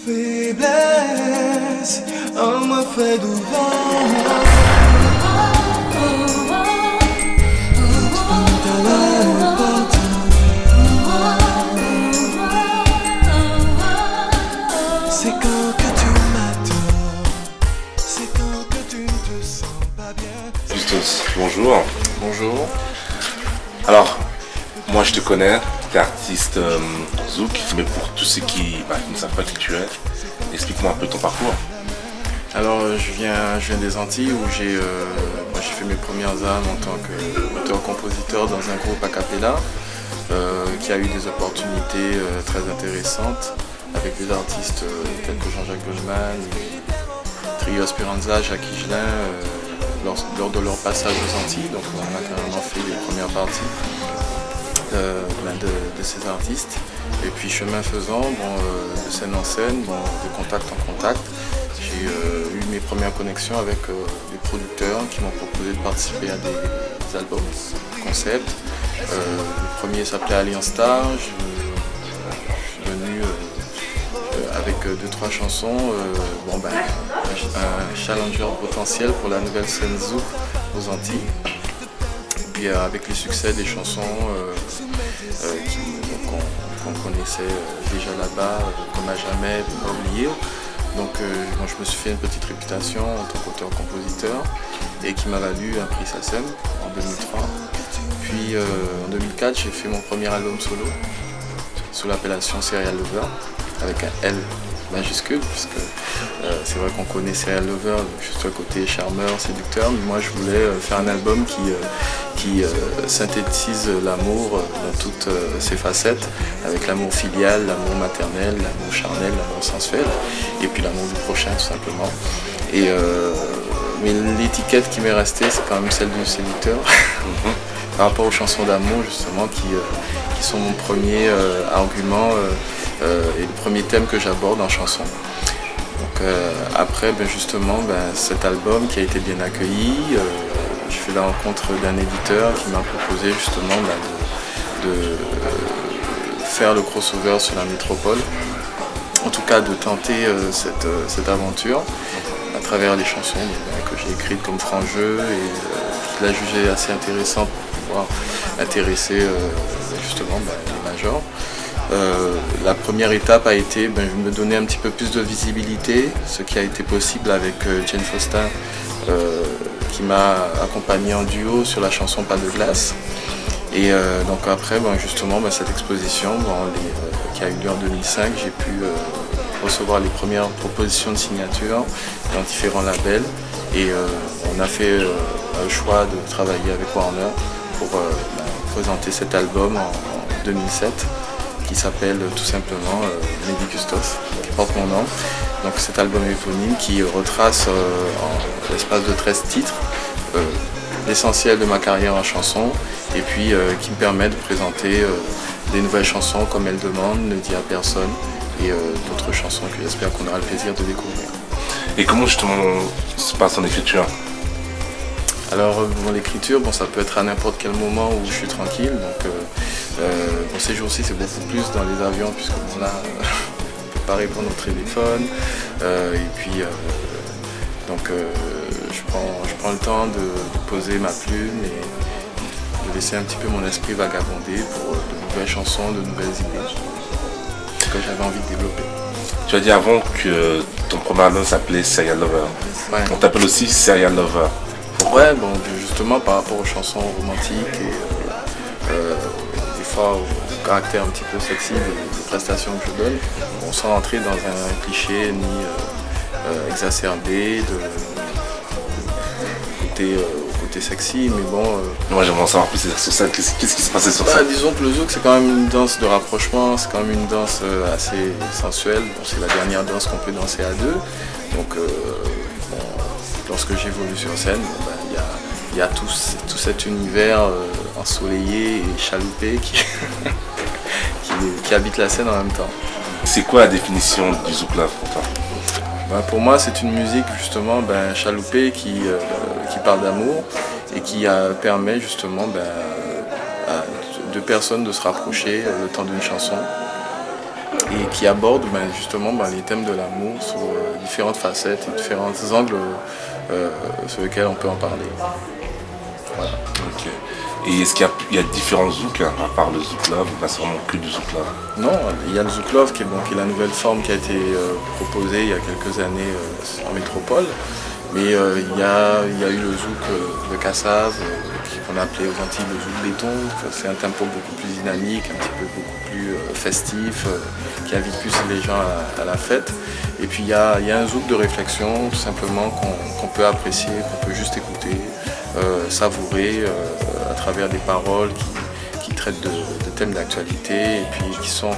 Faiblesse, on m'a fait du vent. C'est quand que tu m'adores, c'est quand que tu ne te sens pas bien. Justos, bonjour. Bonjour. Alors, moi je te connais, t'es artiste zouk, mais pour tous ceux qui ne savent pas qui tu es, explique-moi un peu ton parcours. Alors je viens des Antilles où j'ai fait mes premières armes en tant qu'auteur-compositeur dans un groupe a cappella qui a eu des opportunités très intéressantes avec des artistes tels que Jean-Jacques Goldman, Trio Esperanza, Jacques Higelin lors de leur passage aux Antilles. Donc on a carrément fait les premières parties de ces artistes. Et puis chemin faisant, de scène en scène, de contact en contact, j'ai eu mes premières connexions avec des producteurs qui m'ont proposé de participer à des albums concept. Le premier s'appelait Alliance Star. Je suis venu avec 2-3 chansons, un challenger potentiel pour la nouvelle scène zouk aux Antilles. Puis avec le succès des chansons qu'on connaissait déjà là-bas, comme à jamais, pas oublier. Donc je me suis fait une petite réputation en tant qu'auteur-compositeur et qui m'a valu un prix SACEM en 2003. Puis en 2004, j'ai fait mon premier album solo sous l'appellation Serial Lover avec un L majuscule, puisque c'est vrai qu'on connaît Serial Lover, juste à côté charmeur, séducteur, mais moi je voulais faire un album qui synthétise l'amour dans toutes ses facettes, avec l'amour filial, l'amour maternel, l'amour charnel, l'amour sensuel, et puis l'amour du prochain tout simplement. Mais l'étiquette qui m'est restée, c'est quand même celle du séducteur, par rapport aux chansons d'amour justement, qui sont mon premier argument et le premier thème que j'aborde en chanson. Donc après cet album qui a été bien accueilli, j'ai fait la rencontre d'un éditeur qui m'a proposé justement de faire le crossover sur la métropole, en tout cas de tenter cette aventure à travers les chansons que j'ai écrites comme franc-jeu et qu'il a jugé assez intéressant pour pouvoir intéresser les majors. La première étape a été de me donner un petit peu plus de visibilité, ce qui a été possible avec Jane Foster qui m'a accompagné en duo sur la chanson Pas de glace. Et donc après cette exposition qui a eu lieu en 2005, j'ai pu recevoir les premières propositions de signature dans différents labels et on a fait le choix de travailler avec Warner pour présenter cet album en 2007 qui s'appelle tout simplement Mehdi Gustov, qui porte mon nom. Donc cet album éponyme qui retrace en l'espace de 13 titres l'essentiel de ma carrière en chanson et puis qui me permet de présenter des nouvelles chansons comme Elle demande, Ne dis à personne et d'autres chansons que j'espère qu'on aura le plaisir de découvrir. Et comment justement se passe ton écriture? Alors l'écriture, ça peut être à n'importe quel moment où je suis tranquille. Donc ces jours-ci c'est beaucoup plus dans les avions puisque là on peut pas répondre au téléphone. Je prends le temps de poser ma plume et de laisser un petit peu mon esprit vagabonder pour de nouvelles chansons, de nouvelles idées que j'avais envie de développer. Tu as dit avant que ton premier album s'appelait Serial Lover. Ouais. On t'appelle aussi Serial Lover. Ouais, justement par rapport aux chansons romantiques et des fois au caractère un petit peu sexy des prestations que je donne, sans entrer dans un cliché ni exacerbé côté sexy, mais Moi j'aimerais en savoir plus sur ça, qu'est-ce qui se passait sur ça? Disons que le zouk c'est quand même une danse de rapprochement, c'est quand même une danse assez sensuelle, c'est la dernière danse qu'on peut danser à deux. Donc lorsque j'évolue sur scène, il y a tout cet univers ensoleillé et chaloupé qui habite la scène en même temps. C'est quoi la définition du zouk là pour toi? Pour moi, c'est une musique justement chaloupée qui parle d'amour et qui permet justement à deux personnes de se rapprocher le temps d'une chanson et qui aborde justement les thèmes de l'amour sous différentes facettes et différents angles sur lesquels on peut en parler. Voilà. Ok. Et est-ce qu'il y a différents zouks, hein, à part le Zouk Love, ou c'est vraiment que du Zouk Love? Non, il y a le Zouk Love qui est la nouvelle forme qui a été proposée il y a quelques années en métropole. Mais il y a eu le Zouk de Cassav, qu'on a appelé aux Antilles le Zouk béton. C'est un tempo beaucoup plus dynamique, un petit peu beaucoup plus festif, qui invite plus les gens à la fête. Et puis il y a un Zouk de réflexion, tout simplement, qu'on peut apprécier, qu'on peut juste écouter, savourer à travers des paroles qui traitent de thèmes d'actualité et puis qui sont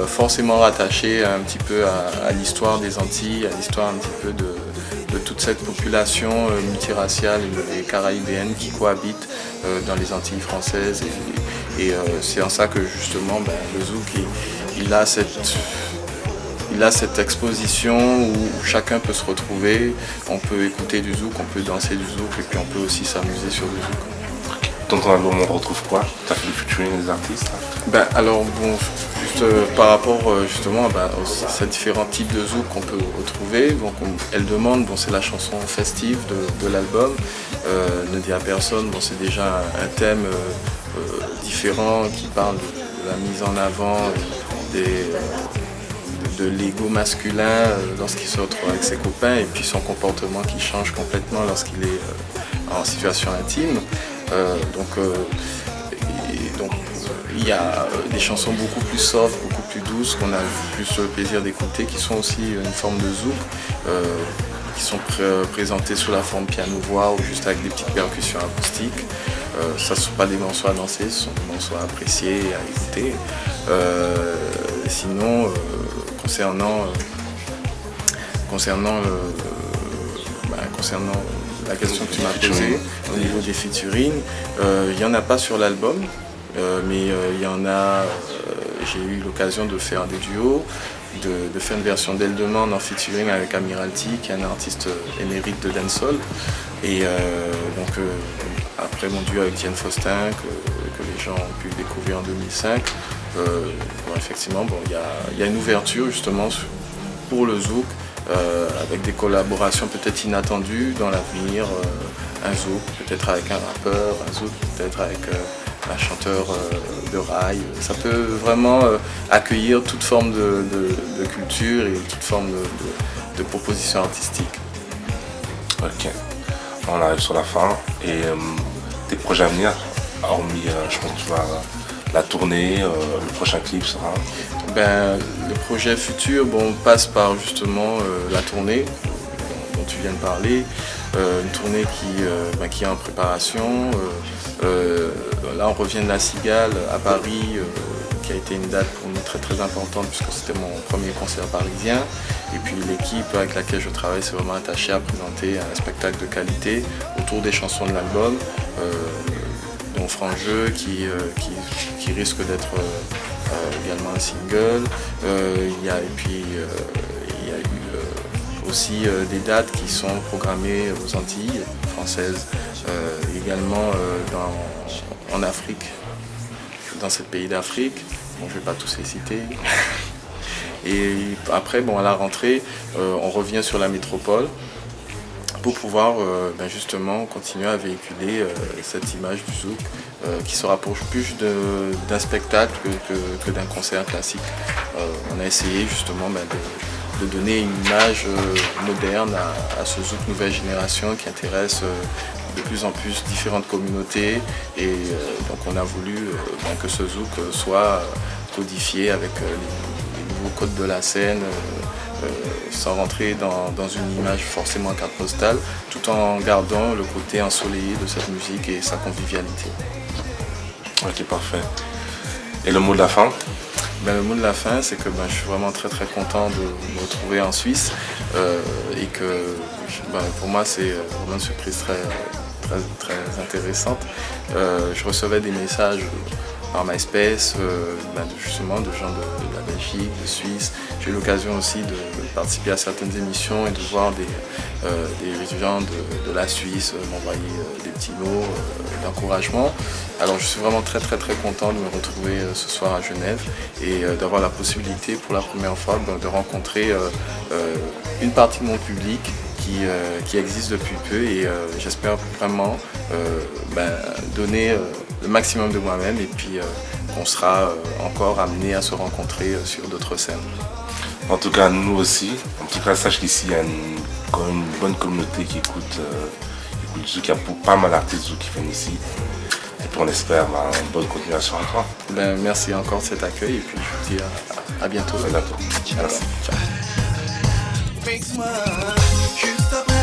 forcément rattachés un petit peu à l'histoire des Antilles, à l'histoire un petit peu de toute cette population multiraciale et caribéenne qui cohabite dans les Antilles françaises. Et c'est en ça que justement le Zouk il a cette exposition où chacun peut se retrouver, on peut écouter du Zouk, on peut danser du Zouk et puis on peut aussi s'amuser sur le Zouk. Dans ton album, on retrouve quoi? Tu as fait du featuring des artistes? Alors bon, juste par rapport justement à ces différents types de Zouk qu'on peut retrouver, donc Elle demande, c'est la chanson festive de l'album. Ne dit à personne, c'est déjà un thème différent qui parle de la mise en avant de l'ego masculin lorsqu'il se retrouve avec ses copains et puis son comportement qui change complètement lorsqu'il est en situation intime. Donc il y a des chansons beaucoup plus soft, beaucoup plus douces qu'on a plus le plaisir d'écouter, qui sont aussi une forme de zouk, qui sont présentées sous la forme piano-voix ou juste avec des petites percussions acoustiques. Ça ne sont pas des morceaux à danser, ce sont des morceaux à apprécier et à écouter. Sinon, concernant la question que tu m'as posée au niveau des featuring, il n'y en a pas sur l'album, mais il y en a. J'ai eu l'occasion de faire des duos, de faire une version d'Elle demande en featuring avec Amiralty, qui est un artiste émérite de dancehall. Et après mon duo avec Diane Faustin, que les gens ont pu découvrir en 2005, effectivement, il y a une ouverture justement pour le zouk, avec des collaborations peut-être inattendues dans l'avenir, un zouk peut-être avec un rappeur, un zouk peut-être avec un chanteur de rail. Ça peut vraiment accueillir toute forme de culture et toute forme de proposition artistique. Ok, on arrive sur la fin. Et tes projets à venir, hormis, je pense que tu vas la tournée, le prochain clip sera... Le projet futur passe par justement la tournée dont tu viens de parler, une tournée qui est en préparation. Là on revient de la Cigale à Paris, qui a été une date pour nous très très importante puisque c'était mon premier concert parisien. Et puis l'équipe avec laquelle je travaille s'est vraiment attachée à présenter un spectacle de qualité autour des chansons de l'album, dont Frangeux qui risque d'être également un single. Il y a eu aussi des dates qui sont programmées aux Antilles françaises, également en Afrique, dans ces pays d'Afrique. Je ne vais pas tous les citer. Et après, à la rentrée, on revient sur la métropole pour pouvoir justement continuer à véhiculer cette image du zouk qui se rapproche plus d'un spectacle que d'un concert classique. On a essayé justement de donner une image moderne à ce zouk nouvelle génération qui intéresse de plus en plus différentes communautés, et donc on a voulu que ce zouk soit codifié avec les nouveaux codes de la scène, sans rentrer dans une image forcément à carte postale, tout en gardant le côté ensoleillé de cette musique et sa convivialité. Ok, parfait. Et le mot de la fin? Le mot de la fin, c'est que je suis vraiment très très content de me retrouver en Suisse, et que pour moi c'est vraiment une surprise très, très intéressante. Je recevais des messages par MySpace, justement de gens de la Belgique, de Suisse. J'ai eu l'occasion aussi de participer à certaines émissions et de voir des gens de la Suisse m'envoyer des petits mots d'encouragement. Alors je suis vraiment très content de me retrouver ce soir à Genève et d'avoir la possibilité pour la première fois de rencontrer une partie de mon public qui existe depuis peu et j'espère vraiment donner le maximum de moi-même et puis qu'on sera encore amené à se rencontrer sur d'autres scènes. En tout cas, nous aussi. En tout cas, sache qu'ici, il y a quand même une bonne communauté qui écoute Zouk. Il y a pas mal d'artistes Zouk qui viennent ici. Et puis on espère une bonne continuation à toi. Merci encore de cet accueil et puis je vous dis à bientôt. À bientôt. Merci. Ciao. Juste après